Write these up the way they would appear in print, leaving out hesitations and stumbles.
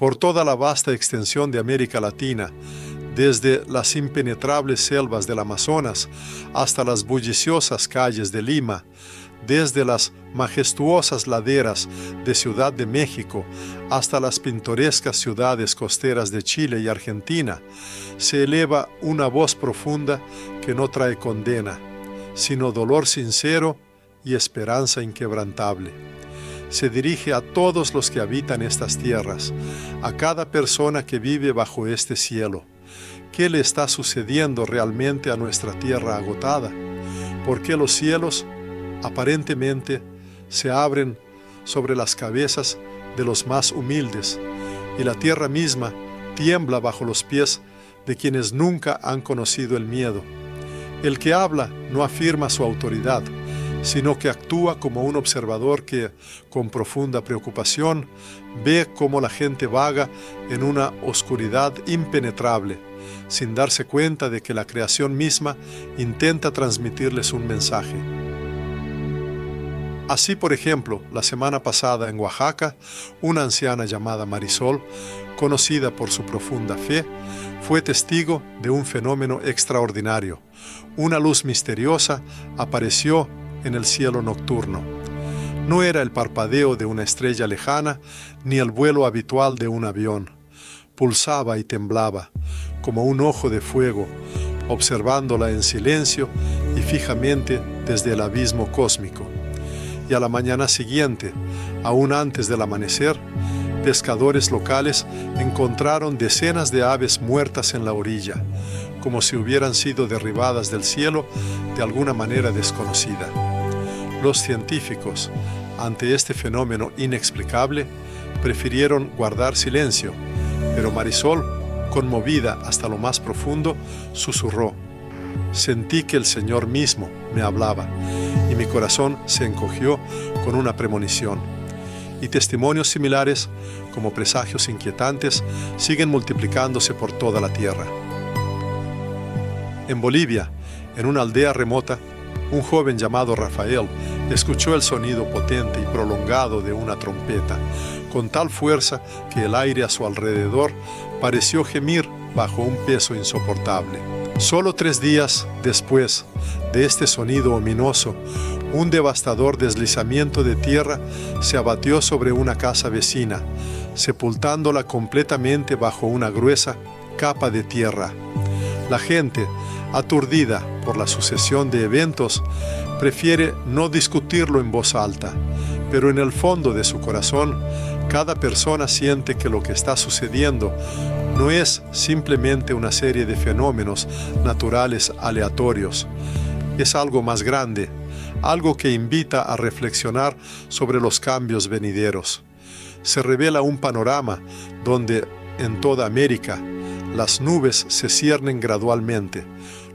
Por toda la vasta extensión de América Latina, desde las impenetrables selvas del Amazonas hasta las bulliciosas calles de Lima, desde las majestuosas laderas de Ciudad de México hasta las pintorescas ciudades costeras de Chile y Argentina, se eleva una voz profunda que no trae condena, sino dolor sincero y esperanza inquebrantable. Se dirige a todos los que habitan estas tierras, a cada persona que vive bajo este cielo. ¿Qué le está sucediendo realmente a nuestra tierra agotada? ¿Por qué los cielos aparentemente se abren sobre las cabezas de los más humildes y la tierra misma tiembla bajo los pies de quienes nunca han conocido el miedo? El que habla no afirma su autoridad, sino que actúa como un observador que, con profunda preocupación, ve cómo la gente vaga en una oscuridad impenetrable, sin darse cuenta de que la creación misma intenta transmitirles un mensaje. Así, por ejemplo, la semana pasada en Oaxaca, una anciana llamada Marisol, conocida por su profunda fe, fue testigo de un fenómeno extraordinario. Una luz misteriosa apareció en el cielo nocturno. No era el parpadeo de una estrella lejana, ni el vuelo habitual de un avión. Pulsaba y temblaba, como un ojo de fuego, observándola en silencio y fijamente desde el abismo cósmico. Y a la mañana siguiente, aún antes del amanecer, pescadores locales encontraron decenas de aves muertas en la orilla, como si hubieran sido derribadas del cielo de alguna manera desconocida. Los científicos, ante este fenómeno inexplicable, prefirieron guardar silencio, pero Marisol, conmovida hasta lo más profundo, susurró: «Sentí que el Señor mismo me hablaba, y mi corazón se encogió con una premonición». Y testimonios similares, como presagios inquietantes, siguen multiplicándose por toda la tierra. En Bolivia, en una aldea remota, un joven llamado Rafael escuchó el sonido potente y prolongado de una trompeta, con tal fuerza que el aire a su alrededor pareció gemir bajo un peso insoportable. Solo 3 días después de este sonido ominoso, un devastador deslizamiento de tierra se abatió sobre una casa vecina, sepultándola completamente bajo una gruesa capa de tierra. La gente, aturdida por la sucesión de eventos, prefiere no discutirlo en voz alta, pero en el fondo de su corazón, cada persona siente que lo que está sucediendo no es simplemente una serie de fenómenos naturales aleatorios. Es algo más grande, algo que invita a reflexionar sobre los cambios venideros. Se revela un panorama donde, en toda América, las nubes se ciernen gradualmente,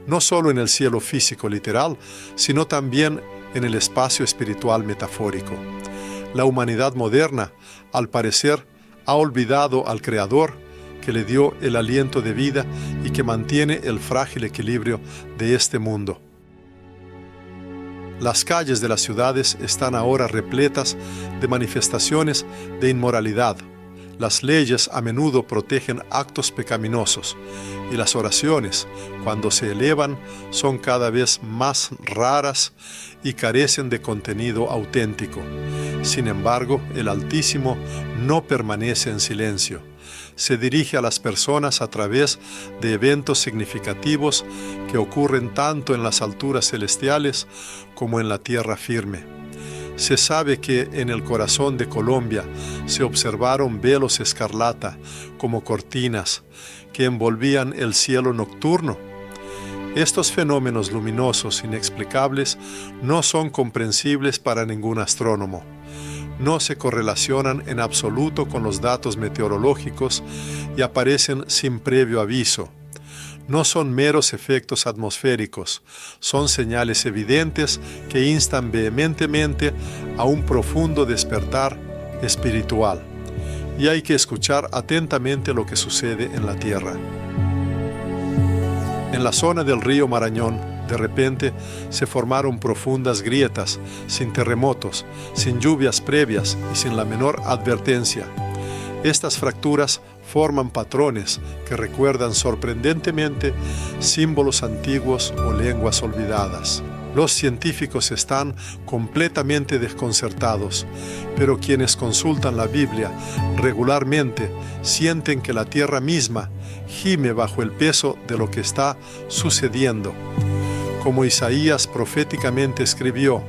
no solo en el cielo físico literal, sino también en el espacio espiritual metafórico. La humanidad moderna, al parecer, ha olvidado al Creador que le dio el aliento de vida y que mantiene el frágil equilibrio de este mundo. Las calles de las ciudades están ahora repletas de manifestaciones de inmoralidad. Las leyes a menudo protegen actos pecaminosos y las oraciones, cuando se elevan, son cada vez más raras y carecen de contenido auténtico. Sin embargo, el Altísimo no permanece en silencio. Se dirige a las personas a través de eventos significativos que ocurren tanto en las alturas celestiales como en la tierra firme. Se sabe que en el corazón de Colombia se observaron velos escarlata como cortinas que envolvían el cielo nocturno. Estos fenómenos luminosos inexplicables no son comprensibles para ningún astrónomo. No se correlacionan en absoluto con los datos meteorológicos y aparecen sin previo aviso. No son meros efectos atmosféricos, son señales evidentes que instan vehementemente a un profundo despertar espiritual. Y hay que escuchar atentamente lo que sucede en la tierra. En la zona del río Marañón, de repente, se formaron profundas grietas, sin terremotos, sin lluvias previas y sin la menor advertencia. Estas fracturas forman patrones que recuerdan sorprendentemente símbolos antiguos o lenguas olvidadas. Los científicos están completamente desconcertados, pero quienes consultan la Biblia regularmente sienten que la tierra misma gime bajo el peso de lo que está sucediendo. Como Isaías proféticamente escribió,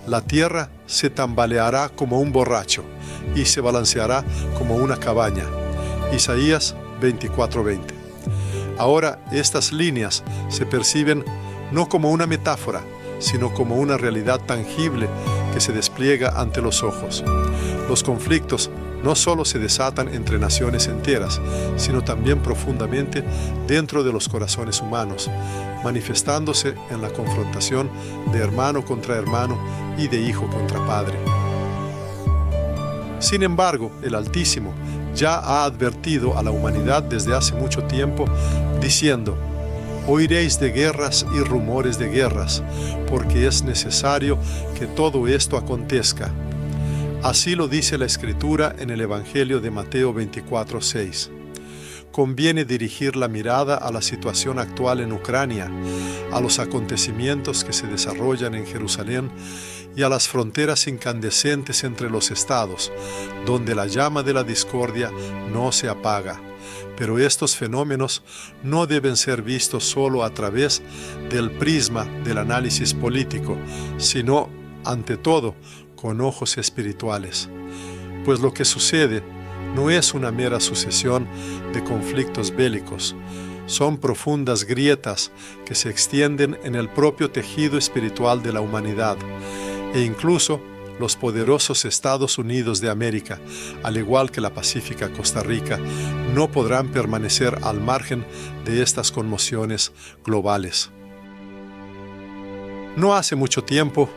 la tierra se tambaleará como un borracho y se balanceará como una cabaña. Isaías 24:20. Ahora estas líneas se perciben no como una metáfora, sino como una realidad tangible que se despliega ante los ojos. Los conflictos no solo se desatan entre naciones enteras, sino también profundamente dentro de los corazones humanos, manifestándose en la confrontación de hermano contra hermano y de hijo contra padre. Sin embargo, el Altísimo ya ha advertido a la humanidad desde hace mucho tiempo, diciendo: oiréis de guerras y rumores de guerras, porque es necesario que todo esto acontezca. Así lo dice la Escritura en el Evangelio de Mateo 24:6. Conviene dirigir la mirada a la situación actual en Ucrania, a los acontecimientos que se desarrollan en Jerusalén y a las fronteras incandescentes entre los estados, donde la llama de la discordia no se apaga. Pero estos fenómenos no deben ser vistos solo a través del prisma del análisis político, sino, ante todo, con ojos espirituales. Pues lo que sucede no es una mera sucesión de conflictos bélicos, son profundas grietas que se extienden en el propio tejido espiritual de la humanidad, e incluso los poderosos Estados Unidos de América, al igual que la pacífica Costa Rica, no podrán permanecer al margen de estas conmociones globales. No hace mucho tiempo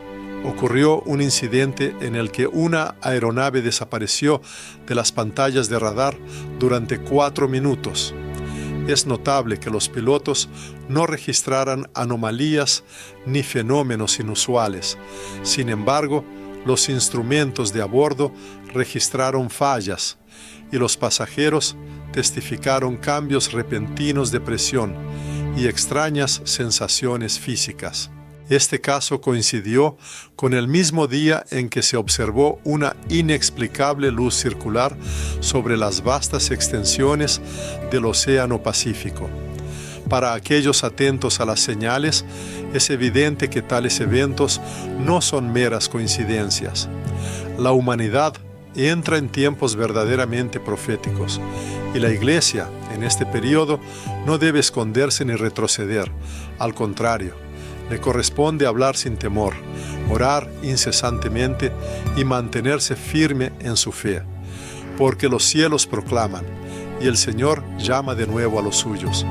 ocurrió un incidente en el que una aeronave desapareció de las pantallas de radar durante 4 minutos. Es notable que los pilotos no registraran anomalías ni fenómenos inusuales. Sin embargo, los instrumentos de a bordo registraron fallas y los pasajeros testificaron cambios repentinos de presión y extrañas sensaciones físicas. Este caso coincidió con el mismo día en que se observó una inexplicable luz circular sobre las vastas extensiones del Océano Pacífico. Para aquellos atentos a las señales, es evidente que tales eventos no son meras coincidencias. La humanidad entra en tiempos verdaderamente proféticos, y la Iglesia, en este periodo, no debe esconderse ni retroceder. Al contrario, le corresponde hablar sin temor, orar incesantemente y mantenerse firme en su fe, porque los cielos proclaman, y el Señor llama de nuevo a los suyos.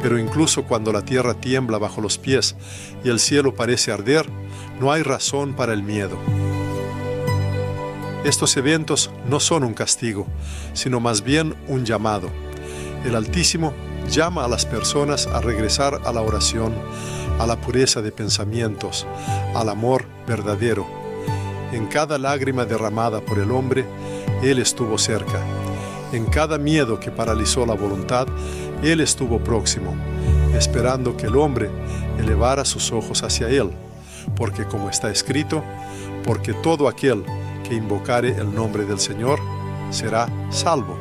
Pero incluso cuando la tierra tiembla bajo los pies y el cielo parece arder, no hay razón para el miedo. Estos eventos no son un castigo, sino más bien un llamado. El Altísimo llama a las personas a regresar a la oración, a la pureza de pensamientos, al amor verdadero. En cada lágrima derramada por el hombre, Él estuvo cerca. En cada miedo que paralizó la voluntad, Él estuvo próximo, esperando que el hombre elevara sus ojos hacia Él, porque como está escrito, porque todo aquel que invocare el nombre del Señor será salvo.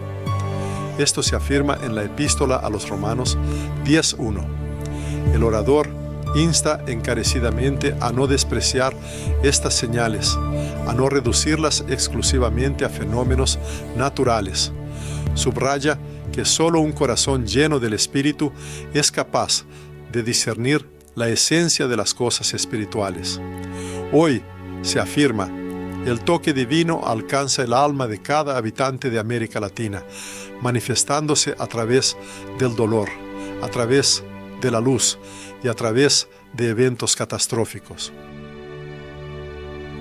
Esto se afirma en la Epístola a los Romanos 10:1. El orador insta encarecidamente a no despreciar estas señales, a no reducirlas exclusivamente a fenómenos naturales. Subraya que solo un corazón lleno del Espíritu es capaz de discernir la esencia de las cosas espirituales. Hoy se afirma, el toque divino alcanza el alma de cada habitante de América Latina, manifestándose a través del dolor, a través de la luz y a través de eventos catastróficos.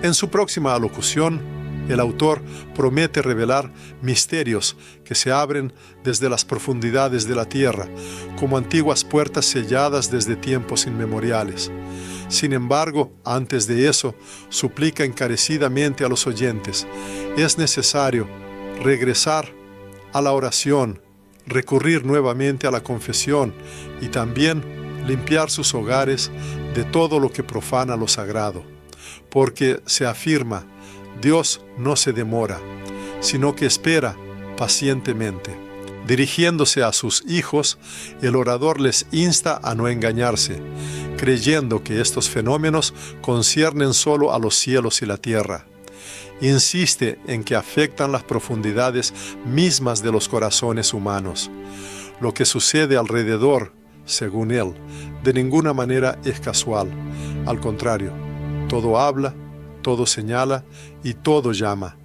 En su próxima alocución, el autor promete revelar misterios que se abren desde las profundidades de la tierra, como antiguas puertas selladas desde tiempos inmemoriales. Sin embargo, antes de eso, suplica encarecidamente a los oyentes: es necesario regresar a la oración, recurrir nuevamente a la confesión y también limpiar sus hogares de todo lo que profana lo sagrado, porque se afirma, Dios no se demora, sino que espera pacientemente. Dirigiéndose a sus hijos, el orador les insta a no engañarse, creyendo que estos fenómenos conciernen solo a los cielos y la tierra. Insiste en que afectan las profundidades mismas de los corazones humanos. Lo que sucede alrededor, según él, de ninguna manera es casual. Al contrario, todo habla, todo señala y todo llama.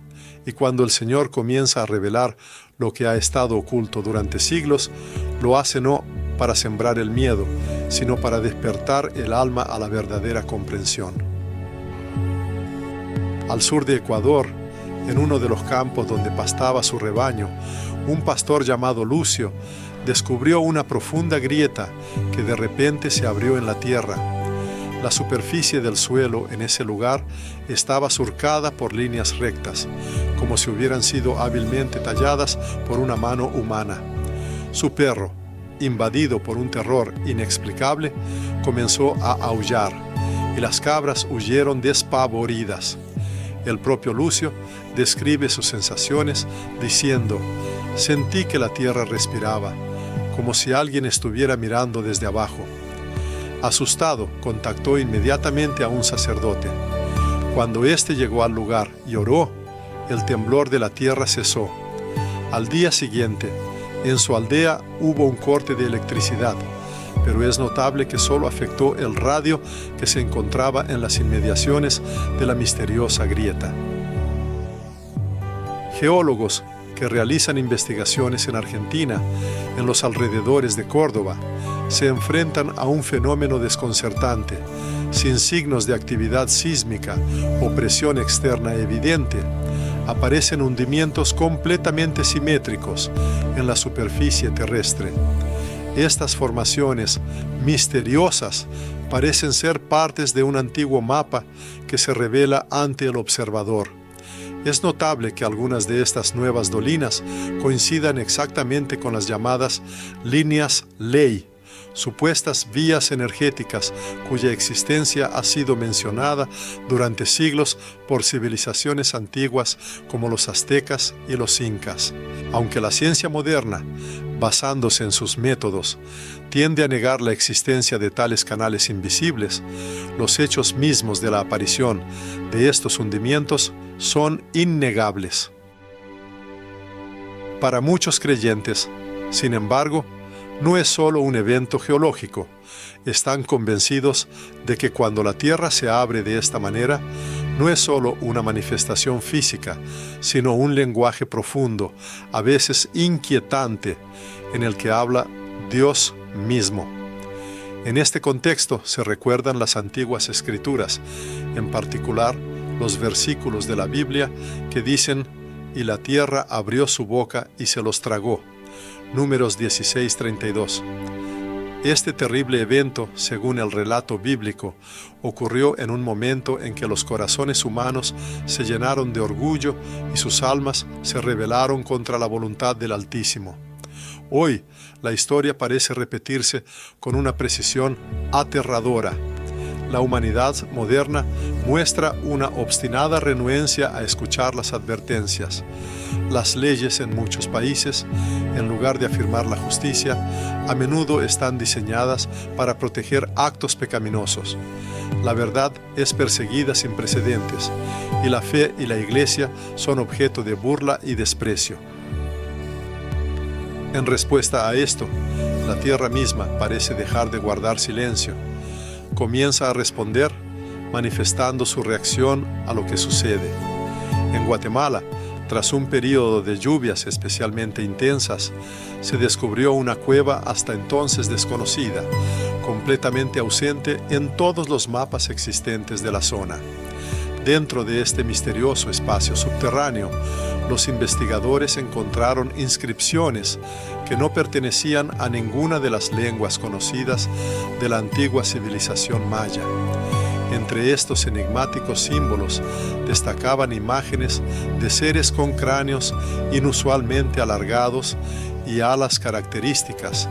Y cuando el Señor comienza a revelar lo que ha estado oculto durante siglos, lo hace no para sembrar el miedo, sino para despertar el alma a la verdadera comprensión. Al sur de Ecuador, en uno de los campos donde pastaba su rebaño, un pastor llamado Lucio descubrió una profunda grieta que de repente se abrió en la tierra. La superficie del suelo en ese lugar estaba surcada por líneas rectas, como si hubieran sido hábilmente talladas por una mano humana. Su perro, invadido por un terror inexplicable, comenzó a aullar, y las cabras huyeron despavoridas. El propio Lucio describe sus sensaciones diciendo: «Sentí que la tierra respiraba, como si alguien estuviera mirando desde abajo». Asustado, contactó inmediatamente a un sacerdote. Cuando éste llegó al lugar y oró, el temblor de la tierra cesó. Al día siguiente, en su aldea hubo un corte de electricidad, pero es notable que solo afectó el radio que se encontraba en las inmediaciones de la misteriosa grieta. Geólogos que realizan investigaciones en Argentina, en los alrededores de Córdoba, se enfrentan a un fenómeno desconcertante, sin signos de actividad sísmica o presión externa evidente. Aparecen hundimientos completamente simétricos en la superficie terrestre. Estas formaciones misteriosas parecen ser partes de un antiguo mapa que se revela ante el observador. Es notable que algunas de estas nuevas dolinas coincidan exactamente con las llamadas líneas ley, supuestas vías energéticas cuya existencia ha sido mencionada durante siglos por civilizaciones antiguas como los aztecas y los incas. Aunque la ciencia moderna, basándose en sus métodos, tiende a negar la existencia de tales canales invisibles, los hechos mismos de la aparición de estos hundimientos son innegables. Para muchos creyentes, sin embargo, no es solo un evento geológico. Están convencidos de que cuando la Tierra se abre de esta manera, no es solo una manifestación física, sino un lenguaje profundo, a veces inquietante, en el que habla Dios mismo. En este contexto se recuerdan las antiguas escrituras, en particular los versículos de la Biblia que dicen: «Y la tierra abrió su boca y se los tragó». Números 16:32. Este terrible evento, según el relato bíblico, ocurrió en un momento en que los corazones humanos se llenaron de orgullo y sus almas se rebelaron contra la voluntad del Altísimo. Hoy, la historia parece repetirse con una precisión aterradora. La humanidad moderna muestra una obstinada renuencia a escuchar las advertencias. Las leyes en muchos países, en lugar de afirmar la justicia, a menudo están diseñadas para proteger actos pecaminosos. La verdad es perseguida sin precedentes, y la fe y la iglesia son objeto de burla y desprecio. En respuesta a esto, la tierra misma parece dejar de guardar silencio. Comienza a responder, manifestando su reacción a lo que sucede. En Guatemala, tras un periodo de lluvias especialmente intensas, se descubrió una cueva hasta entonces desconocida, completamente ausente en todos los mapas existentes de la zona. Dentro de este misterioso espacio subterráneo, los investigadores encontraron inscripciones que no pertenecían a ninguna de las lenguas conocidas de la antigua civilización maya. Entre estos enigmáticos símbolos destacaban imágenes de seres con cráneos inusualmente alargados y alas características,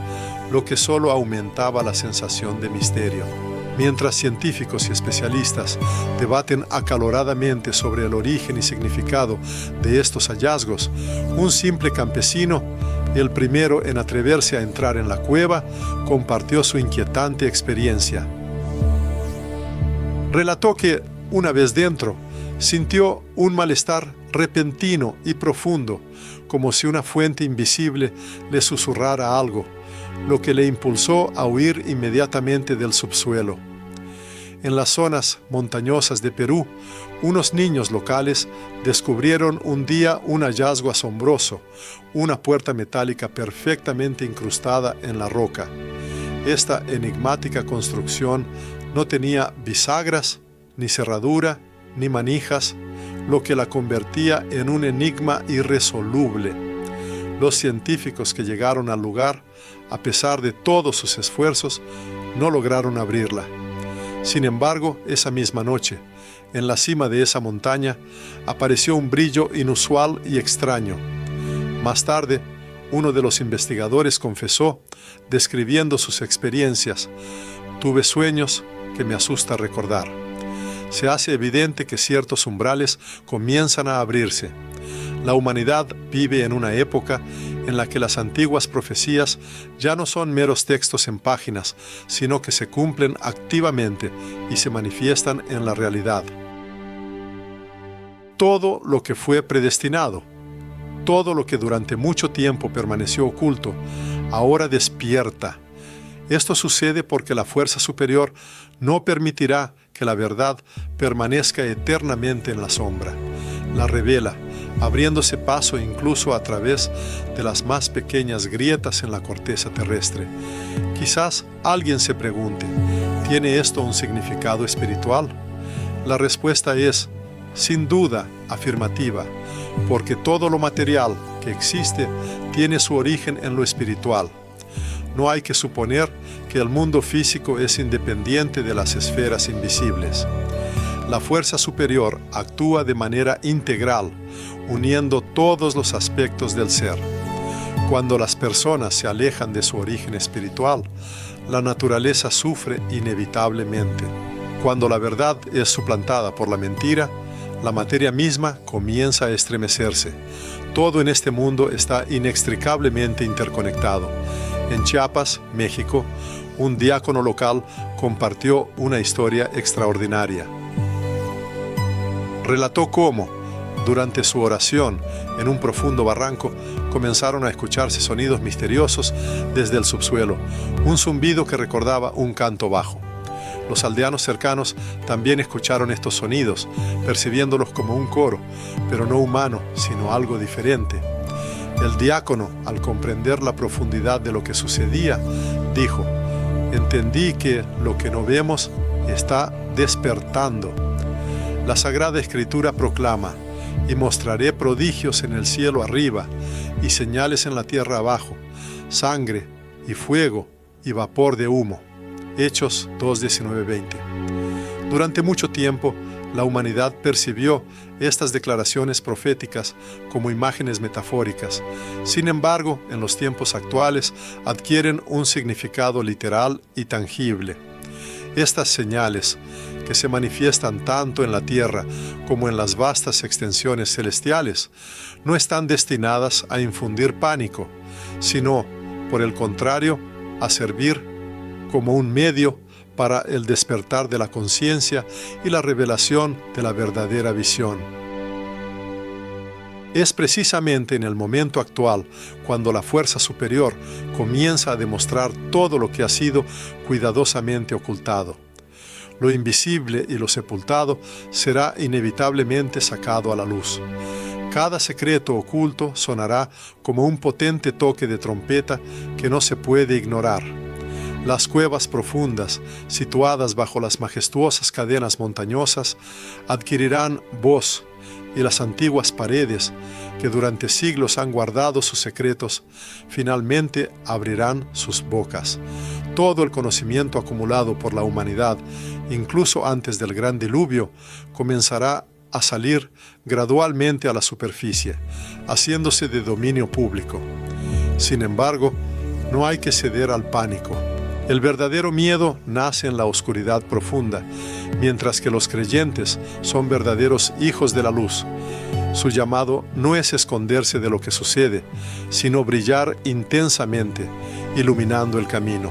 lo que solo aumentaba la sensación de misterio. Mientras científicos y especialistas debaten acaloradamente sobre el origen y significado de estos hallazgos, un simple campesino, el primero en atreverse a entrar en la cueva, compartió su inquietante experiencia. Relató que, una vez dentro, sintió un malestar repentino y profundo, como si una fuente invisible le susurrara algo, lo que le impulsó a huir inmediatamente del subsuelo. En las zonas montañosas de Perú, unos niños locales descubrieron un día un hallazgo asombroso, una puerta metálica perfectamente incrustada en la roca. Esta enigmática construcción no tenía bisagras, ni cerradura, ni manijas, lo que la convertía en un enigma irresoluble. Los científicos que llegaron al lugar, a pesar de todos sus esfuerzos, no lograron abrirla. Sin embargo, esa misma noche, en la cima de esa montaña, apareció un brillo inusual y extraño. Más tarde, uno de los investigadores confesó, describiendo sus experiencias: «Tuve sueños que me asusta recordar». Se hace evidente que ciertos umbrales comienzan a abrirse. La humanidad vive en una época en la que las antiguas profecías ya no son meros textos en páginas, sino que se cumplen activamente y se manifiestan en la realidad. Todo lo que fue predestinado, todo lo que durante mucho tiempo permaneció oculto, ahora despierta. Esto sucede porque la fuerza superior no permitirá que la verdad permanezca eternamente en la sombra. La revela, abriéndose paso incluso a través de las más pequeñas grietas en la corteza terrestre. Quizás alguien se pregunte, ¿tiene esto un significado espiritual? La respuesta es, sin duda, afirmativa, porque todo lo material que existe tiene su origen en lo espiritual. No hay que suponer que el mundo físico es independiente de las esferas invisibles. La fuerza superior actúa de manera integral, uniendo todos los aspectos del ser. Cuando las personas se alejan de su origen espiritual, la naturaleza sufre inevitablemente. Cuando la verdad es suplantada por la mentira, la materia misma comienza a estremecerse. Todo en este mundo está inextricablemente interconectado. En Chiapas, México, un diácono local compartió una historia extraordinaria. Relató cómo, durante su oración en un profundo barranco, comenzaron a escucharse sonidos misteriosos desde el subsuelo, un zumbido que recordaba un canto bajo. Los aldeanos cercanos también escucharon estos sonidos, percibiéndolos como un coro, pero no humano, sino algo diferente. El diácono, al comprender la profundidad de lo que sucedía, dijo: «Entendí que lo que no vemos está despertando». La Sagrada Escritura proclama: «Y mostraré prodigios en el cielo arriba y señales en la tierra abajo, sangre y fuego y vapor de humo». Hechos 2:19-20. Durante mucho tiempo, la humanidad percibió estas declaraciones proféticas como imágenes metafóricas. Sin embargo, en los tiempos actuales adquieren un significado literal y tangible. Estas señales, que se manifiestan tanto en la tierra como en las vastas extensiones celestiales, no están destinadas a infundir pánico, sino, por el contrario, a servir como un medio para el despertar de la conciencia y la revelación de la verdadera visión. Es precisamente en el momento actual cuando la fuerza superior comienza a demostrar todo lo que ha sido cuidadosamente ocultado. Lo invisible y lo sepultado será inevitablemente sacado a la luz. Cada secreto oculto sonará como un potente toque de trompeta que no se puede ignorar. Las cuevas profundas, situadas bajo las majestuosas cadenas montañosas, adquirirán voz y las antiguas paredes, que durante siglos han guardado sus secretos, finalmente abrirán sus bocas. Todo el conocimiento acumulado por la humanidad, incluso antes del gran diluvio, comenzará a salir gradualmente a la superficie, haciéndose de dominio público. Sin embargo, no hay que ceder al pánico. El verdadero miedo nace en la oscuridad profunda, mientras que los creyentes son verdaderos hijos de la luz. Su llamado no es esconderse de lo que sucede, sino brillar intensamente, iluminando el camino.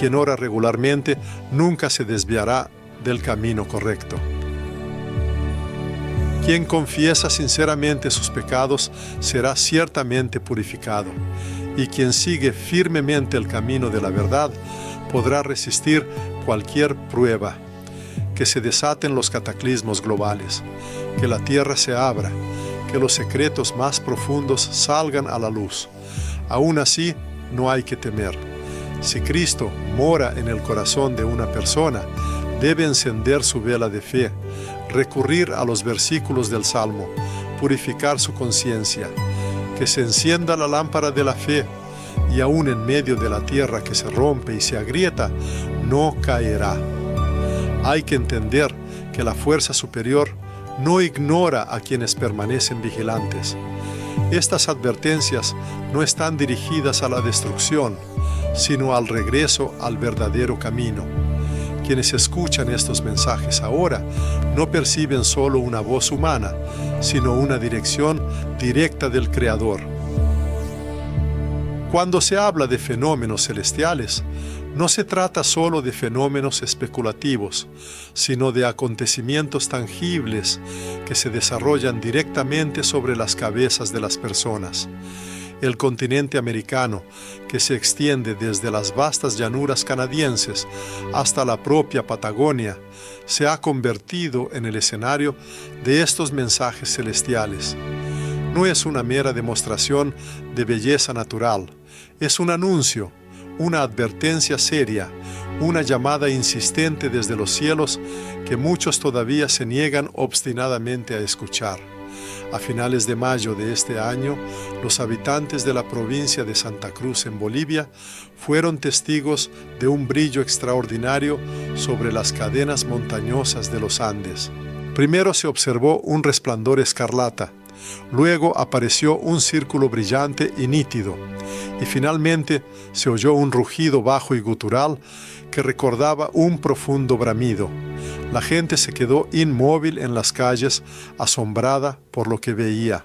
Quien ora regularmente nunca se desviará del camino correcto. Quien confiesa sinceramente sus pecados será ciertamente purificado, y quien sigue firmemente el camino de la verdad podrá resistir cualquier prueba. Que se desaten los cataclismos globales, que la tierra se abra, que los secretos más profundos salgan a la luz. Aún así, no hay que temer. Si Cristo mora en el corazón de una persona, debe encender su vela de fe, recurrir a los versículos del Salmo, purificar su conciencia, que se encienda la lámpara de la fe, y aún en medio de la tierra que se rompe y se agrieta, no caerá. Hay que entender que la fuerza superior no ignora a quienes permanecen vigilantes. Estas advertencias no están dirigidas a la destrucción, sino al regreso al verdadero camino. Quienes escuchan estos mensajes ahora no perciben solo una voz humana, sino una dirección directa del Creador. Cuando se habla de fenómenos celestiales, no se trata solo de fenómenos especulativos, sino de acontecimientos tangibles que se desarrollan directamente sobre las cabezas de las personas. El continente americano, que se extiende desde las vastas llanuras canadienses hasta la propia Patagonia, se ha convertido en el escenario de estos mensajes celestiales. No es una mera demostración de belleza natural, es un anuncio, una advertencia seria, una llamada insistente desde los cielos que muchos todavía se niegan obstinadamente a escuchar. A finales de mayo de este año, los habitantes de la provincia de Santa Cruz en Bolivia fueron testigos de un brillo extraordinario sobre las cadenas montañosas de los Andes. Primero se observó un resplandor escarlata, luego apareció un círculo brillante y nítido, y finalmente se oyó un rugido bajo y gutural que recordaba un profundo bramido. La gente se quedó inmóvil en las calles, asombrada por lo que veía.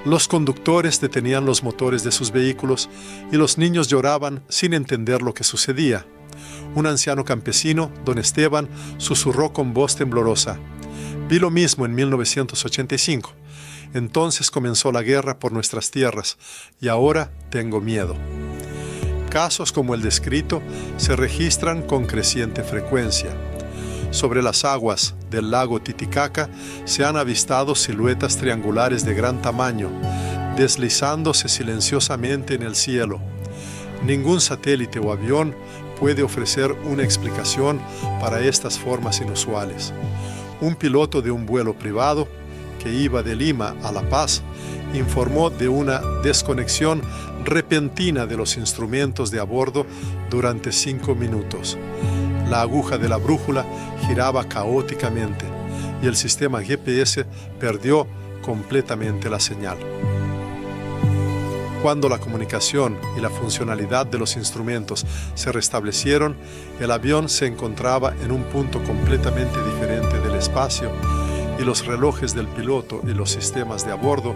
Los conductores detenían los motores de sus vehículos y los niños lloraban sin entender lo que sucedía. Un anciano campesino, don Esteban, susurró con voz temblorosa: «Vi lo mismo en 1985. Entonces comenzó la guerra por nuestras tierras y ahora tengo miedo». Casos como el descrito se registran con creciente frecuencia. Sobre las aguas del lago Titicaca se han avistado siluetas triangulares de gran tamaño, deslizándose silenciosamente en el cielo. Ningún satélite o avión puede ofrecer una explicación para estas formas inusuales. Un piloto de un vuelo privado que iba de Lima a La Paz informó de una desconexión repentina de los instrumentos de a bordo durante 5 minutos. La aguja de la brújula giraba caóticamente y el sistema GPS perdió completamente la señal. Cuando la comunicación y la funcionalidad de los instrumentos se restablecieron, el avión se encontraba en un punto completamente diferente del espacio y los relojes del piloto y los sistemas de a bordo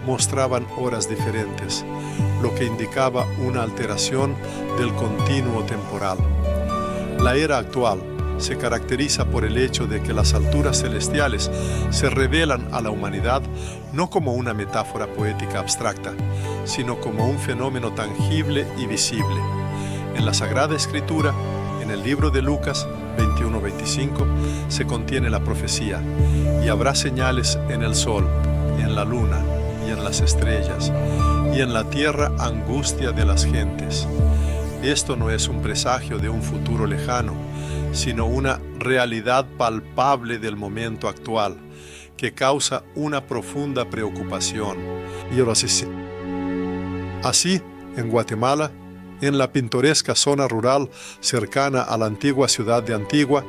mostraban horas diferentes, lo que indicaba una alteración del continuo temporal. La era actual se caracteriza por el hecho de que las alturas celestiales se revelan a la humanidad no como una metáfora poética abstracta, sino como un fenómeno tangible y visible. En la Sagrada Escritura, en el libro de Lucas 21-25, se contiene la profecía: «Y habrá señales en el sol, en la luna y en las estrellas, y en la tierra angustia de las gentes». Esto no es un presagio de un futuro lejano, sino una realidad palpable del momento actual, que causa una profunda preocupación. Así, en Guatemala, en la pintoresca zona rural cercana a la antigua ciudad de Antigua,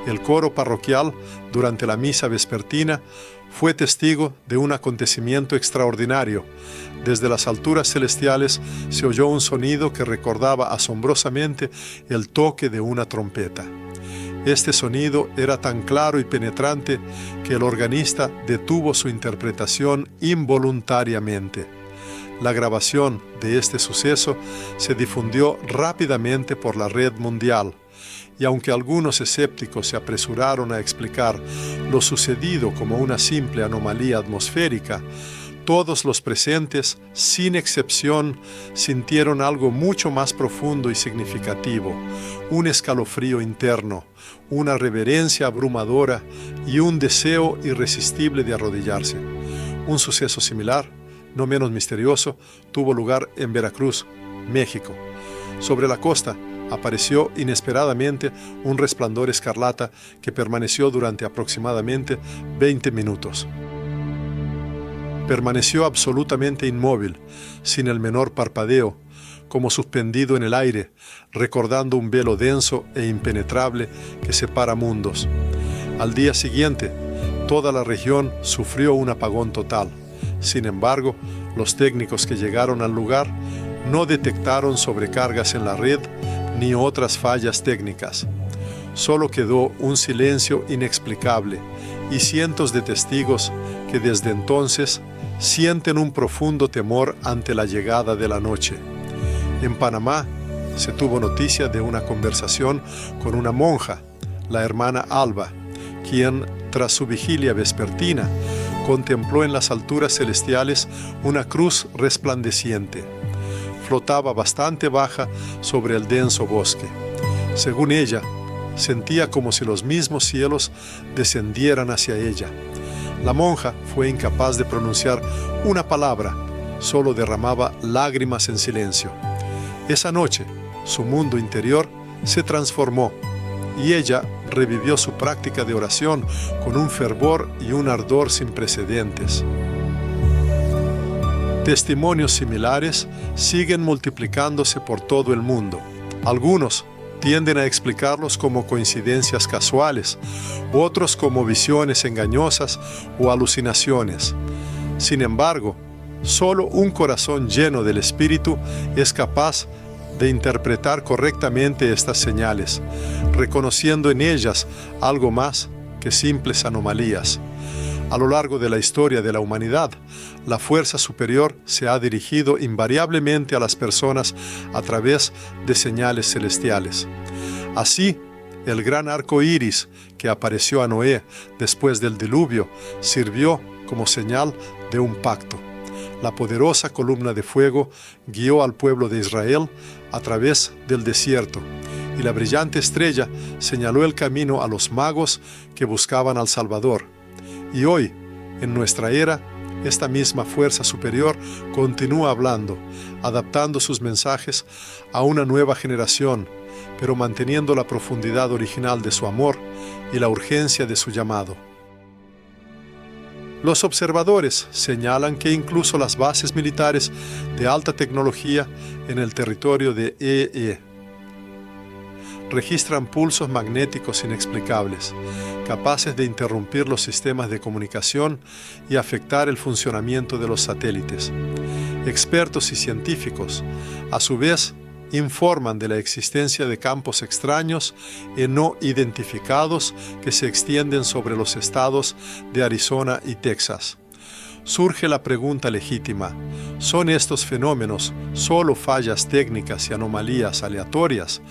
el coro parroquial, durante la misa vespertina, fue testigo de un acontecimiento extraordinario. Desde las alturas celestiales se oyó un sonido que recordaba asombrosamente el toque de una trompeta. Este sonido era tan claro y penetrante que el organista detuvo su interpretación involuntariamente. La grabación de este suceso se difundió rápidamente por la red mundial, y aunque algunos escépticos se apresuraron a explicar lo sucedido como una simple anomalía atmosférica, todos los presentes, sin excepción, sintieron algo mucho más profundo y significativo, un escalofrío interno, una reverencia abrumadora y un deseo irresistible de arrodillarse. Un suceso similar, no menos misterioso, tuvo lugar en Veracruz, México. Sobre la costa apareció inesperadamente un resplandor escarlata que permaneció durante aproximadamente 20 minutos. Permaneció absolutamente inmóvil, sin el menor parpadeo, como suspendido en el aire, recordando un velo denso e impenetrable que separa mundos. Al día siguiente, toda la región sufrió un apagón total. Sin embargo, los técnicos que llegaron al lugar no detectaron sobrecargas en la red ni otras fallas técnicas. Solo quedó un silencio inexplicable y cientos de testigos que desde entonces sienten un profundo temor ante la llegada de la noche. En Panamá se tuvo noticia de una conversación con una monja, la hermana Alba, quien, tras su vigilia vespertina, contempló en las alturas celestiales una cruz resplandeciente. Flotaba bastante baja sobre el denso bosque. Según ella, sentía como si los mismos cielos descendieran hacia ella. La monja fue incapaz de pronunciar una palabra, solo derramaba lágrimas en silencio. Esa noche, su mundo interior se transformó y ella revivió su práctica de oración con un fervor y un ardor sin precedentes. Testimonios similares siguen multiplicándose por todo el mundo. Algunos tienden a explicarlos como coincidencias casuales, otros como visiones engañosas o alucinaciones. Sin embargo, solo un corazón lleno del Espíritu es capaz de interpretar correctamente estas señales, reconociendo en ellas algo más que simples anomalías. A lo largo de la historia de la humanidad, la fuerza superior se ha dirigido invariablemente a las personas a través de señales celestiales. Así, el gran arco iris que apareció a Noé después del diluvio sirvió como señal de un pacto. La poderosa columna de fuego guió al pueblo de Israel a través del desierto, y la brillante estrella señaló el camino a los magos que buscaban al Salvador. Y hoy, en nuestra era, esta misma fuerza superior continúa hablando, adaptando sus mensajes a una nueva generación, pero manteniendo la profundidad original de su amor y la urgencia de su llamado. Los observadores señalan que incluso las bases militares de alta tecnología en el territorio de EE registran pulsos magnéticos inexplicables, capaces de interrumpir los sistemas de comunicación y afectar el funcionamiento de los satélites. Expertos y científicos, a su vez, informan de la existencia de campos extraños y no identificados que se extienden sobre los estados de Arizona y Texas. Surge la pregunta legítima: ¿son estos fenómenos solo fallas técnicas y anomalías aleatorias,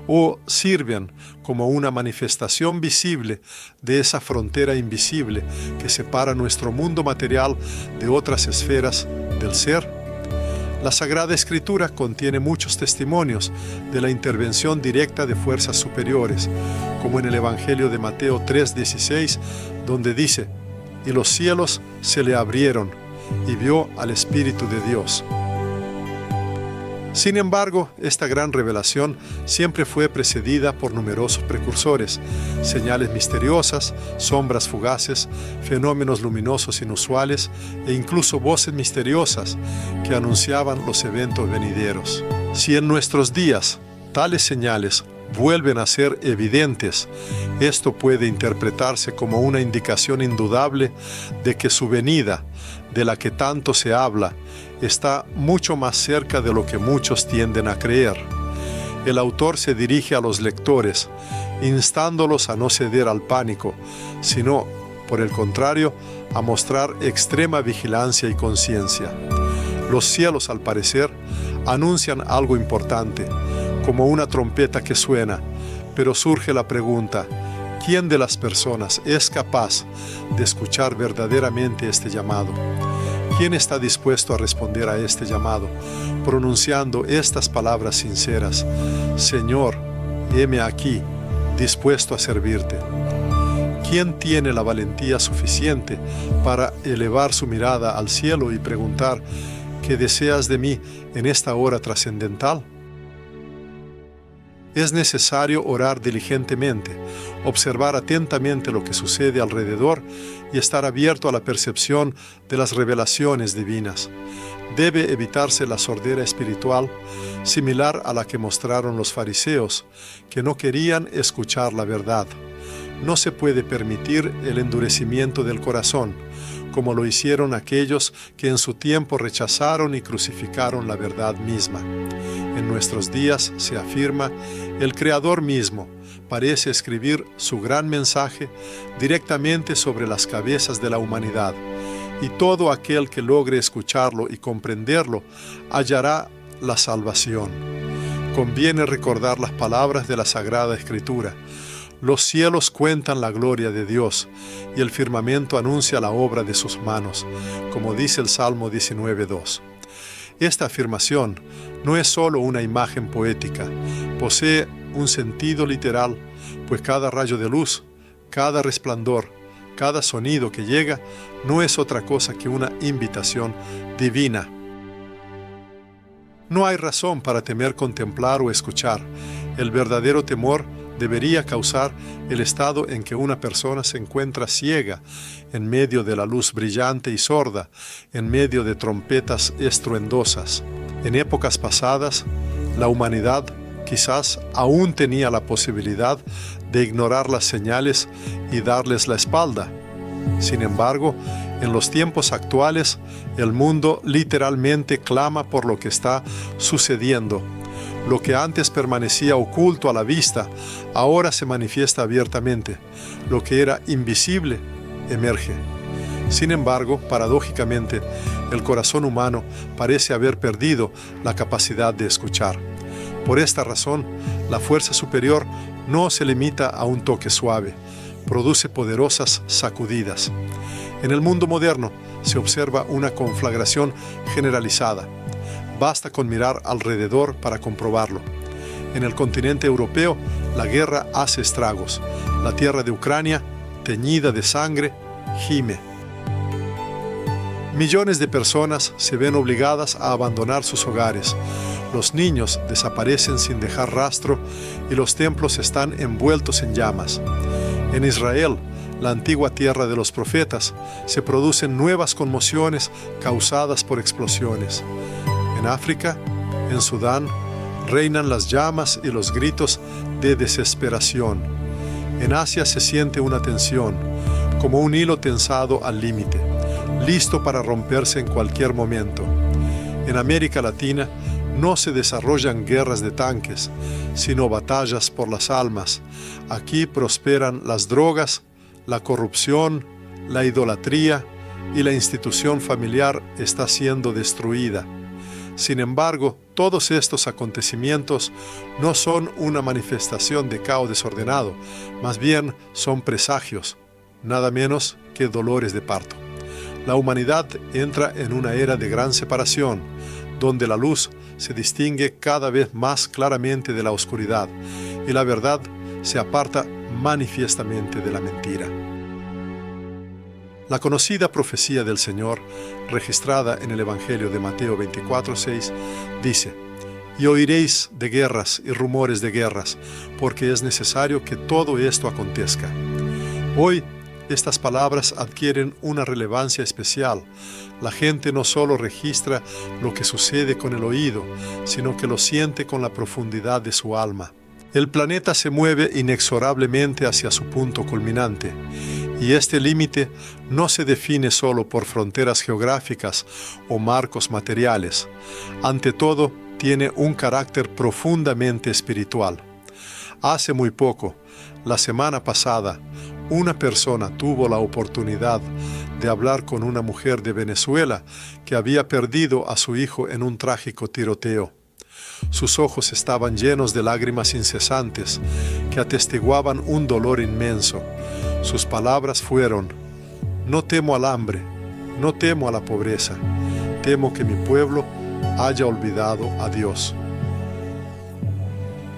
o sirven como una manifestación visible de esa frontera invisible que separa nuestro mundo material de otras esferas del ser? La Sagrada Escritura contiene muchos testimonios de la intervención directa de fuerzas superiores, como en el Evangelio de Mateo 3:16, donde dice: «Y los cielos se le abrieron, y vio al Espíritu de Dios». Sin embargo, esta gran revelación siempre fue precedida por numerosos precursores, señales misteriosas, sombras fugaces, fenómenos luminosos inusuales e incluso voces misteriosas que anunciaban los eventos venideros. Si en nuestros días tales señales vuelven a ser evidentes, esto puede interpretarse como una indicación indudable de que su venida, de la que tanto se habla, está mucho más cerca de lo que muchos tienden a creer. El autor se dirige a los lectores, instándolos a no ceder al pánico, sino, por el contrario, a mostrar extrema vigilancia y conciencia. Los cielos, al parecer, anuncian algo importante, como una trompeta que suena, pero surge la pregunta: ¿quién de las personas es capaz de escuchar verdaderamente este llamado? ¿Quién está dispuesto a responder a este llamado, pronunciando estas palabras sinceras: Señor, heme aquí, dispuesto a servirte? ¿Quién tiene la valentía suficiente para elevar su mirada al cielo y preguntar: ¿qué deseas de mí en esta hora trascendental? Es necesario orar diligentemente, observar atentamente lo que sucede alrededor y estar abierto a la percepción de las revelaciones divinas. Debe evitarse la sordera espiritual, similar a la que mostraron los fariseos, que no querían escuchar la verdad. No se puede permitir el endurecimiento del corazón, como lo hicieron aquellos que en su tiempo rechazaron y crucificaron la verdad misma. En nuestros días, se afirma, el Creador mismo parece escribir su gran mensaje directamente sobre las cabezas de la humanidad, y todo aquel que logre escucharlo y comprenderlo hallará la salvación. Conviene recordar las palabras de la Sagrada Escritura: los cielos cuentan la gloria de Dios, y el firmamento anuncia la obra de sus manos, como dice el Salmo 19:2. Esta afirmación no es solo una imagen poética, posee un sentido literal, pues cada rayo de luz, cada resplandor, cada sonido que llega no es otra cosa que una invitación divina. No hay razón para temer contemplar o escuchar. El verdadero temor debería causar el estado en que una persona se encuentra ciega en medio de la luz brillante y sorda, en medio de trompetas estruendosas. En épocas pasadas, la humanidad quizás aún tenía la posibilidad de ignorar las señales y darles la espalda. Sin embargo, en los tiempos actuales, el mundo literalmente clama por lo que está sucediendo. Lo que antes permanecía oculto a la vista, ahora se manifiesta abiertamente. Lo que era invisible, emerge. Sin embargo, paradójicamente, el corazón humano parece haber perdido la capacidad de escuchar. Por esta razón, la fuerza superior no se limita a un toque suave, produce poderosas sacudidas. En el mundo moderno se observa una conflagración generalizada. Basta con mirar alrededor para comprobarlo. En el continente europeo, la guerra hace estragos. La tierra de Ucrania, teñida de sangre, gime. Millones de personas se ven obligadas a abandonar sus hogares. Los niños desaparecen sin dejar rastro y los templos están envueltos en llamas. En Israel, la antigua tierra de los profetas, se producen nuevas conmociones causadas por explosiones. En África, en Sudán, reinan las llamas y los gritos de desesperación. En Asia se siente una tensión, como un hilo tensado al límite, listo para romperse en cualquier momento. En América Latina no se desarrollan guerras de tanques, sino batallas por las almas. Aquí prosperan las drogas, la corrupción, la idolatría y la institución familiar está siendo destruida. Sin embargo, todos estos acontecimientos no son una manifestación de caos desordenado, más bien son presagios, nada menos que dolores de parto. La humanidad entra en una era de gran separación, donde la luz se distingue cada vez más claramente de la oscuridad y la verdad se aparta manifiestamente de la mentira. La conocida profecía del Señor, registrada en el Evangelio de Mateo 24:6, dice: Y oiréis de guerras y rumores de guerras, porque es necesario que todo esto acontezca. Hoy, estas palabras adquieren una relevancia especial. La gente no solo registra lo que sucede con el oído, sino que lo siente con la profundidad de su alma. El planeta se mueve inexorablemente hacia su punto culminante, y este límite no se define solo por fronteras geográficas o marcos materiales. Ante todo, tiene un carácter profundamente espiritual. Hace muy poco, la semana pasada, una persona tuvo la oportunidad de hablar con una mujer de Venezuela que había perdido a su hijo en un trágico tiroteo. Sus ojos estaban llenos de lágrimas incesantes que atestiguaban un dolor inmenso. Sus palabras fueron: no temo al hambre, no temo a la pobreza, temo que mi pueblo haya olvidado a Dios.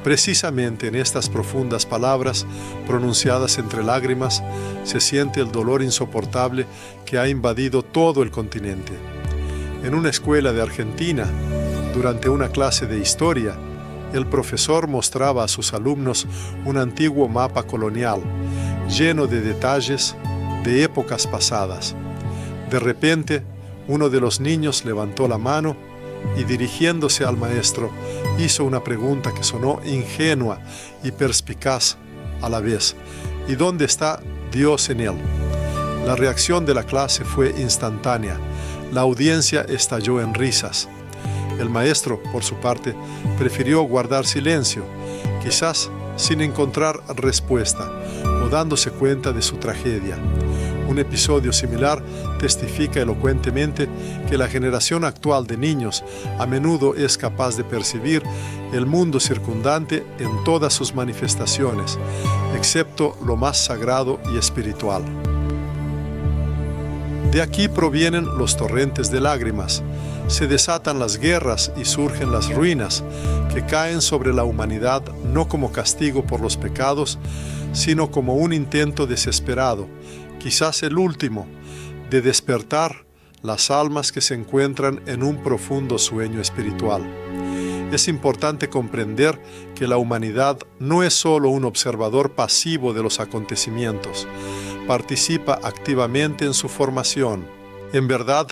Precisamente en estas profundas palabras, pronunciadas entre lágrimas, se siente el dolor insoportable que ha invadido todo el continente. En una escuela de Argentina, durante una clase de historia, el profesor mostraba a sus alumnos un antiguo mapa colonial, lleno de detalles de épocas pasadas. De repente, uno de los niños levantó la mano y, dirigiéndose al maestro, hizo una pregunta que sonó ingenua y perspicaz a la vez: ¿y dónde está Dios en él? La reacción de la clase fue instantánea. La audiencia estalló en risas. El maestro, por su parte, prefirió guardar silencio, quizás sin encontrar respuesta o dándose cuenta de su tragedia. Un episodio similar testifica elocuentemente que la generación actual de niños a menudo es capaz de percibir el mundo circundante en todas sus manifestaciones, excepto lo más sagrado y espiritual. De aquí provienen los torrentes de lágrimas, se desatan las guerras y surgen las ruinas que caen sobre la humanidad no como castigo por los pecados, sino como un intento desesperado, quizás el último, de despertar las almas que se encuentran en un profundo sueño espiritual. Es importante comprender que la humanidad no es solo un observador pasivo de los acontecimientos, participa activamente en su formación. En verdad,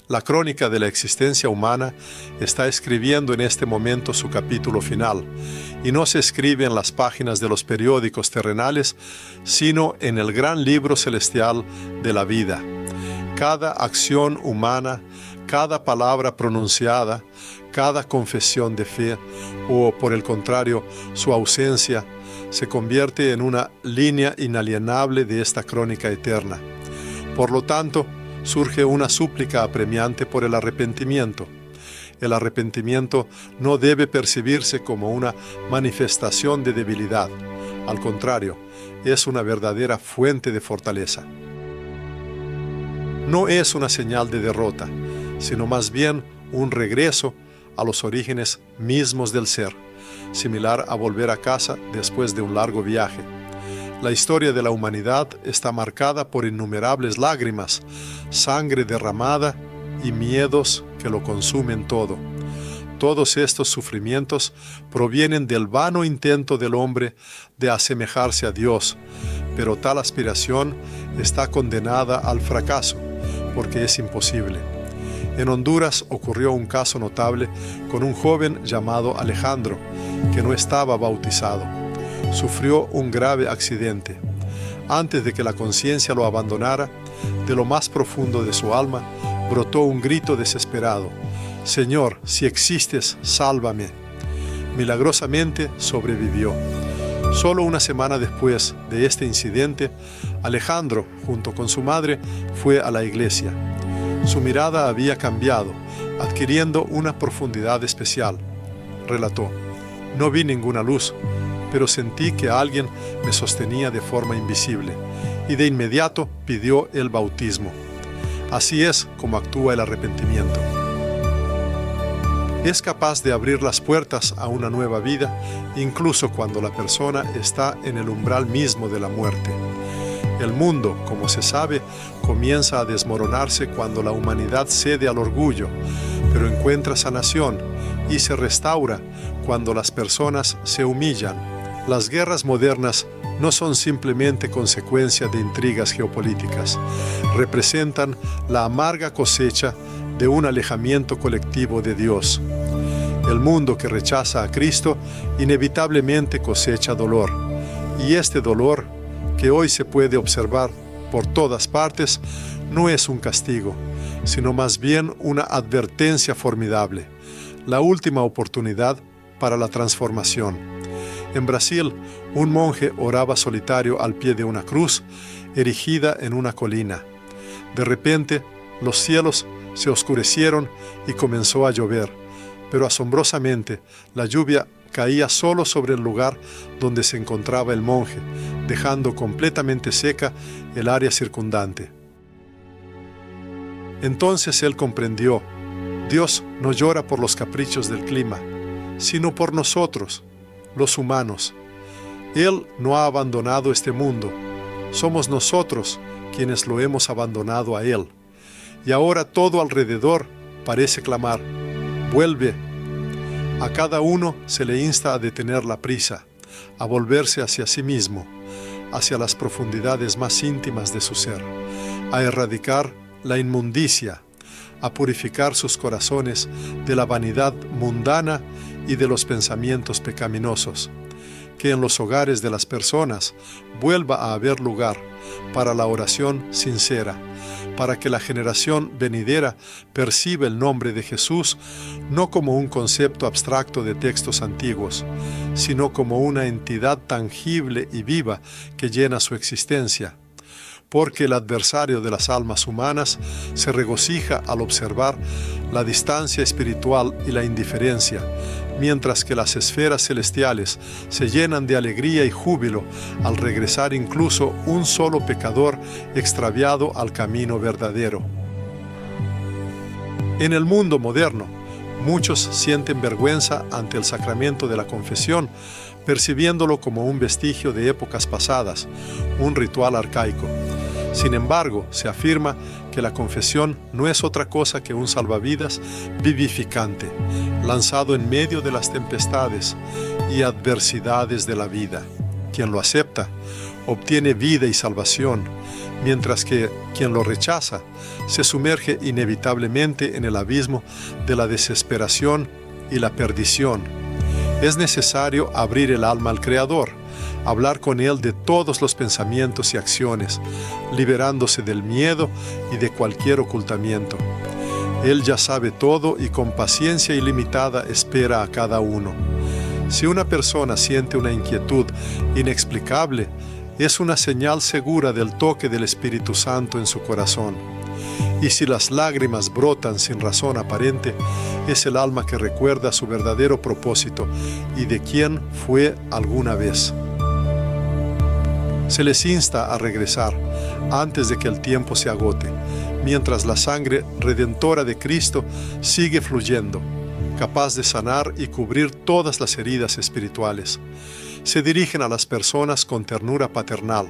la crónica de la existencia humana está escribiendo en este momento su capítulo final, y no se escribe en las páginas de los periódicos terrenales, sino en el gran libro celestial de la vida. Cada acción humana, cada palabra pronunciada, cada confesión de fe, o por el contrario, su ausencia, se convierte en una línea inalienable de esta crónica eterna. Por lo tanto, surge una súplica apremiante por el arrepentimiento. El arrepentimiento no debe percibirse como una manifestación de debilidad. Al contrario, es una verdadera fuente de fortaleza. No es una señal de derrota, sino más bien un regreso a los orígenes mismos del ser, similar a volver a casa después de un largo viaje. La historia de la humanidad está marcada por innumerables lágrimas, sangre derramada y miedos que lo consumen todo. Todos estos sufrimientos provienen del vano intento del hombre de asemejarse a Dios, pero tal aspiración está condenada al fracaso, porque es imposible. En Honduras ocurrió un caso notable con un joven llamado Alejandro, que no estaba bautizado. Sufrió un grave accidente. Antes de que la conciencia lo abandonara, de lo más profundo de su alma, brotó un grito desesperado: «Señor, si existes, sálvame». Milagrosamente sobrevivió. Solo una semana después de este incidente, Alejandro, junto con su madre, fue a la iglesia. Su mirada había cambiado, adquiriendo una profundidad especial. Relató: «No vi ninguna luz, pero sentí que alguien me sostenía de forma invisible, y de inmediato pidió el bautismo». Así es como actúa el arrepentimiento. Es capaz de abrir las puertas a una nueva vida, incluso cuando la persona está en el umbral mismo de la muerte. El mundo, como se sabe, comienza a desmoronarse cuando la humanidad cede al orgullo, pero encuentra sanación y se restaura cuando las personas se humillan. Las guerras modernas no son simplemente consecuencia de intrigas geopolíticas, representan la amarga cosecha de un alejamiento colectivo de Dios. El mundo que rechaza a Cristo inevitablemente cosecha dolor, y este dolor, que hoy se puede observar por todas partes, no es un castigo, sino más bien una advertencia formidable, la última oportunidad para la transformación. En Brasil, un monje oraba solitario al pie de una cruz, erigida en una colina. De repente, los cielos se oscurecieron y comenzó a llover, pero asombrosamente, la lluvia caía solo sobre el lugar donde se encontraba el monje, dejando completamente seca el área circundante. Entonces él comprendió: Dios no llora por los caprichos del clima, sino por nosotros, los humanos. Él no ha abandonado este mundo, somos nosotros quienes lo hemos abandonado a Él. Y ahora todo alrededor parece clamar: vuelve. A cada uno se le insta a detener la prisa, a volverse hacia sí mismo, hacia las profundidades más íntimas de su ser, a erradicar la inmundicia, a purificar sus corazones de la vanidad mundana y de los pensamientos pecaminosos. Que en los hogares de las personas vuelva a haber lugar para la oración sincera, para que la generación venidera perciba el nombre de Jesús no como un concepto abstracto de textos antiguos, sino como una entidad tangible y viva que llena su existencia. Porque el adversario de las almas humanas se regocija al observar la distancia espiritual y la indiferencia, mientras que las esferas celestiales se llenan de alegría y júbilo al regresar incluso un solo pecador extraviado al camino verdadero. En el mundo moderno, muchos sienten vergüenza ante el sacramento de la confesión, percibiéndolo como un vestigio de épocas pasadas, un ritual arcaico. Sin embargo, se afirma que la confesión no es otra cosa que un salvavidas vivificante, lanzado en medio de las tempestades y adversidades de la vida. Quien lo acepta obtiene vida y salvación, mientras que quien lo rechaza se sumerge inevitablemente en el abismo de la desesperación y la perdición. Es necesario abrir el alma al Creador, hablar con Él de todos los pensamientos y acciones, liberándose del miedo y de cualquier ocultamiento. Él ya sabe todo y con paciencia ilimitada espera a cada uno. Si una persona siente una inquietud inexplicable, es una señal segura del toque del Espíritu Santo en su corazón. Y si las lágrimas brotan sin razón aparente, es el alma que recuerda su verdadero propósito y de quién fue alguna vez. Se les insta a regresar antes de que el tiempo se agote, mientras la sangre redentora de Cristo sigue fluyendo, capaz de sanar y cubrir todas las heridas espirituales. Se dirigen a las personas con ternura paternal,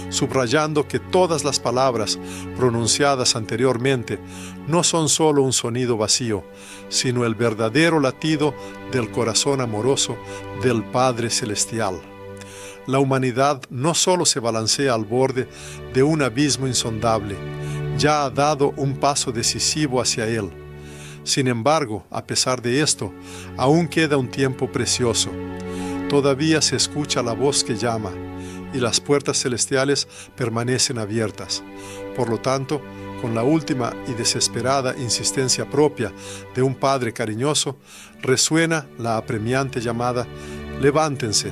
subrayando que todas las palabras pronunciadas anteriormente no son solo un sonido vacío, sino el verdadero latido del corazón amoroso del Padre Celestial. La humanidad no solo se balancea al borde de un abismo insondable, ya ha dado un paso decisivo hacia él. Sin embargo, a pesar de esto, aún queda un tiempo precioso. Todavía se escucha la voz que llama, y las puertas celestiales permanecen abiertas. Por lo tanto, con la última y desesperada insistencia propia de un padre cariñoso, resuena la apremiante llamada: levántense,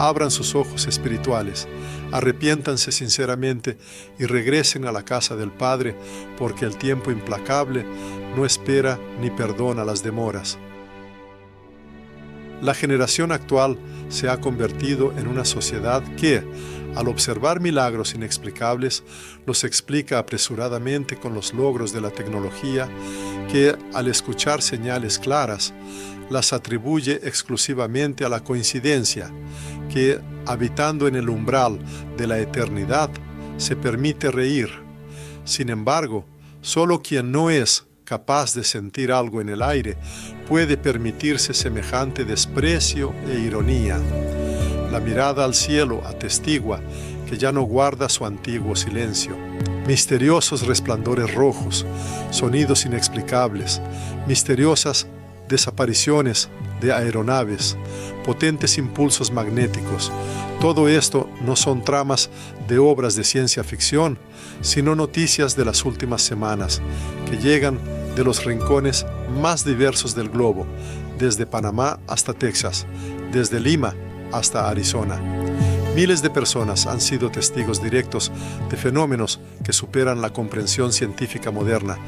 abran sus ojos espirituales, arrepiéntanse sinceramente y regresen a la casa del Padre, porque el tiempo implacable no espera ni perdona las demoras. La generación actual se ha convertido en una sociedad que, al observar milagros inexplicables, los explica apresuradamente con los logros de la tecnología, que, al escuchar señales claras, las atribuye exclusivamente a la coincidencia, que, habitando en el umbral de la eternidad, se permite reír. Sin embargo, solo quien no es capaz de sentir algo en el aire, puede permitirse semejante desprecio e ironía? La mirada al cielo atestigua que ya no guarda su antiguo silencio. Misteriosos resplandores rojos, sonidos inexplicables, misteriosas desapariciones de aeronaves, potentes impulsos magnéticos. Todo esto no son tramas de obras de ciencia ficción, sino noticias de las últimas semanas, que llegan de los rincones más diversos del globo, desde Panamá hasta Texas, desde Lima hasta Arizona. Miles de personas han sido testigos directos de fenómenos que superan la comprensión científica moderna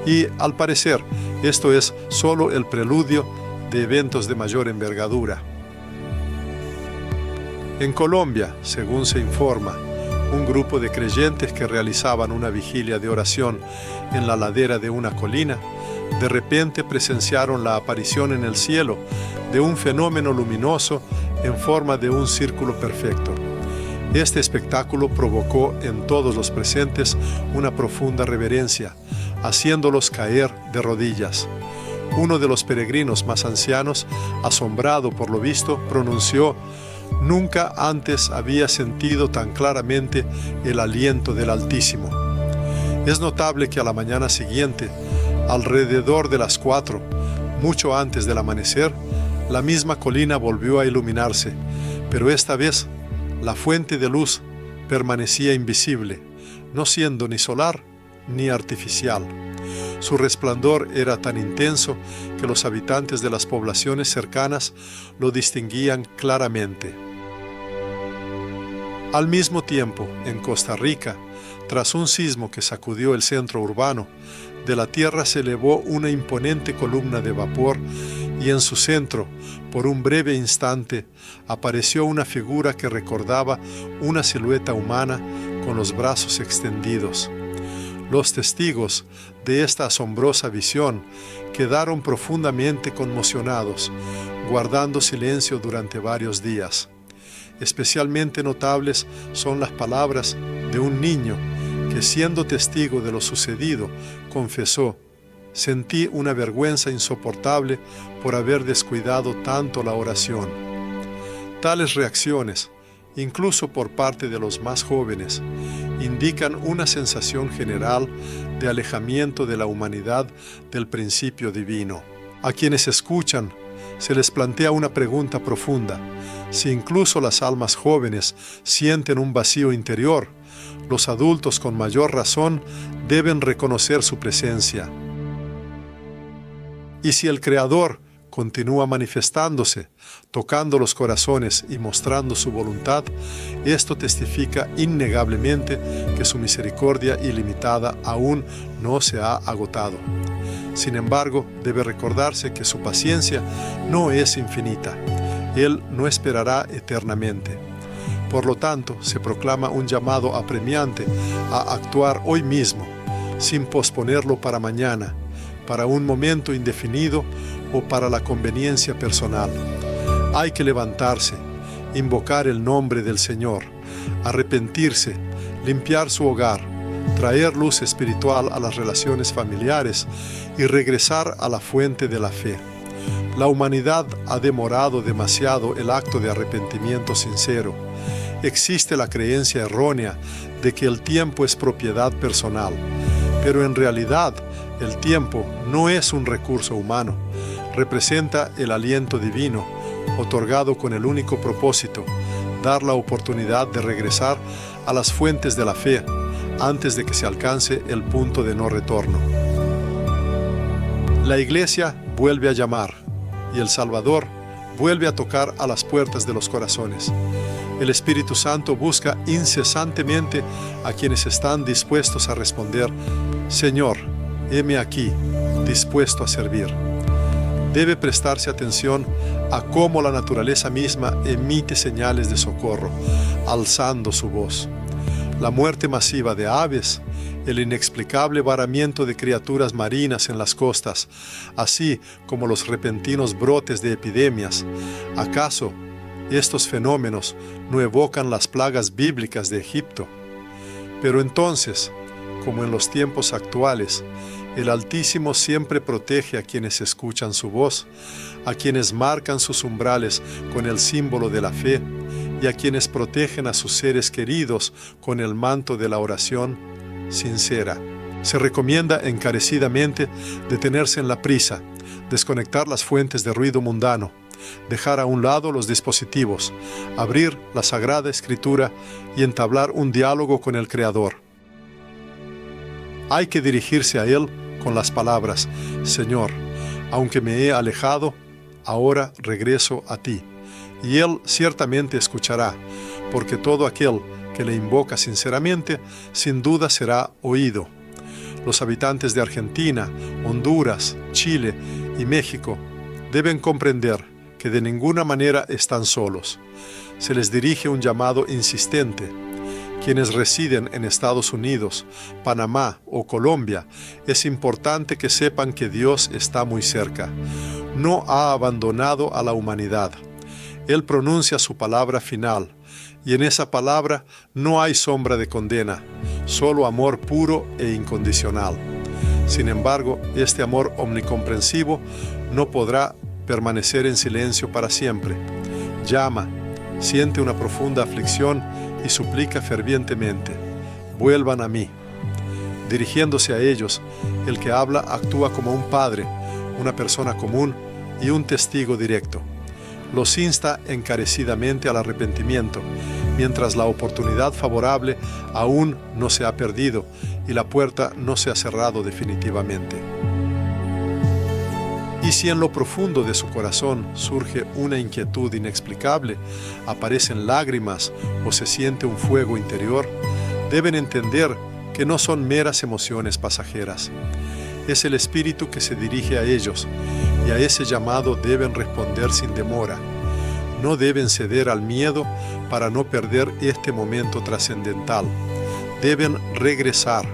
y, al parecer, esto es solo el preludio de eventos de mayor envergadura. En Colombia, según se informa, un grupo de creyentes que realizaban una vigilia de oración en la ladera de una colina, de repente presenciaron la aparición en el cielo de un fenómeno luminoso en forma de un círculo perfecto. Este espectáculo provocó en todos los presentes una profunda reverencia, haciéndolos caer de rodillas. Uno de los peregrinos más ancianos, asombrado por lo visto, pronunció: «Nunca antes había sentido tan claramente el aliento del Altísimo». Es notable que a la mañana siguiente, alrededor de las 4, mucho antes del amanecer, la misma colina volvió a iluminarse, pero esta vez la fuente de luz permanecía invisible, no siendo ni solar ni artificial. Su resplandor era tan intenso que los habitantes de las poblaciones cercanas lo distinguían claramente. Al mismo tiempo, en Costa Rica, tras un sismo que sacudió el centro urbano, de la tierra se elevó una imponente columna de vapor y en su centro, por un breve instante, apareció una figura que recordaba una silueta humana con los brazos extendidos. Los testigos de esta asombrosa visión quedaron profundamente conmocionados, guardando silencio durante varios días. Especialmente notables son las palabras de un niño que, siendo testigo de lo sucedido, confesó: «Sentí una vergüenza insoportable por haber descuidado tanto la oración». Tales reacciones, incluso por parte de los más jóvenes, indican una sensación general de alejamiento de la humanidad del principio divino. A quienes escuchan, se les plantea una pregunta profunda: si incluso las almas jóvenes sienten un vacío interior, los adultos con mayor razón deben reconocer su presencia. Y si el Creador continúa manifestándose, tocando los corazones y mostrando su voluntad, esto testifica innegablemente que su misericordia ilimitada aún no se ha agotado. Sin embargo, debe recordarse que su paciencia no es infinita. Él no esperará eternamente. Por lo tanto, se proclama un llamado apremiante a actuar hoy mismo, sin posponerlo para mañana, para un momento indefinido o para la conveniencia personal. Hay que levantarse, invocar el nombre del Señor, arrepentirse, limpiar su hogar, traer luz espiritual a las relaciones familiares y regresar a la fuente de la fe. La humanidad ha demorado demasiado el acto de arrepentimiento sincero. Existe la creencia errónea de que el tiempo es propiedad personal, pero en realidad el tiempo no es un recurso humano, representa el aliento divino, otorgado con el único propósito: dar la oportunidad de regresar a las fuentes de la fe antes de que se alcance el punto de no retorno. La Iglesia vuelve a llamar y el Salvador vuelve a tocar a las puertas de los corazones. El Espíritu Santo busca incesantemente a quienes están dispuestos a responder: «Señor, heme aquí, dispuesto a servir». Debe prestarse atención a cómo la naturaleza misma emite señales de socorro, alzando su voz. La muerte masiva de aves, el inexplicable varamiento de criaturas marinas en las costas, así como los repentinos brotes de epidemias. ¿Acaso estos fenómenos no evocan las plagas bíblicas de Egipto? Pero entonces, como en los tiempos actuales, El Altísimo siempre protege a quienes escuchan su voz, a quienes marcan sus umbrales con el símbolo de la fe y a quienes protegen a sus seres queridos con el manto de la oración sincera. Se recomienda encarecidamente detenerse en la prisa, desconectar las fuentes de ruido mundano, dejar a un lado los dispositivos, abrir la Sagrada Escritura y entablar un diálogo con el Creador. Hay que dirigirse a Él con las palabras: Señor, aunque me he alejado, ahora regreso a ti. Y Él ciertamente escuchará, porque todo aquel que le invoca sinceramente, sin duda será oído. Los habitantes de Argentina, Honduras, Chile y México deben comprender que de ninguna manera están solos. Se les dirige un llamado insistente. Quienes residen en Estados Unidos, Panamá o Colombia, es importante que sepan que Dios está muy cerca. No ha abandonado a la humanidad. Él pronuncia su palabra final, y en esa palabra no hay sombra de condena, solo amor puro e incondicional. Sin embargo, este amor omnicomprensivo no podrá permanecer en silencio para siempre. Llama, siente una profunda aflicción y suplica fervientemente: vuelvan a mí. Dirigiéndose a ellos, el que habla actúa como un padre, una persona común y un testigo directo. Los insta encarecidamente al arrepentimiento, mientras la oportunidad favorable aún no se ha perdido y la puerta no se ha cerrado definitivamente. Y si en lo profundo de su corazón surge una inquietud inexplicable, aparecen lágrimas o se siente un fuego interior, deben entender que no son meras emociones pasajeras. Es el Espíritu que se dirige a ellos, y a ese llamado deben responder sin demora. No deben ceder al miedo para no perder este momento trascendental. Deben regresar.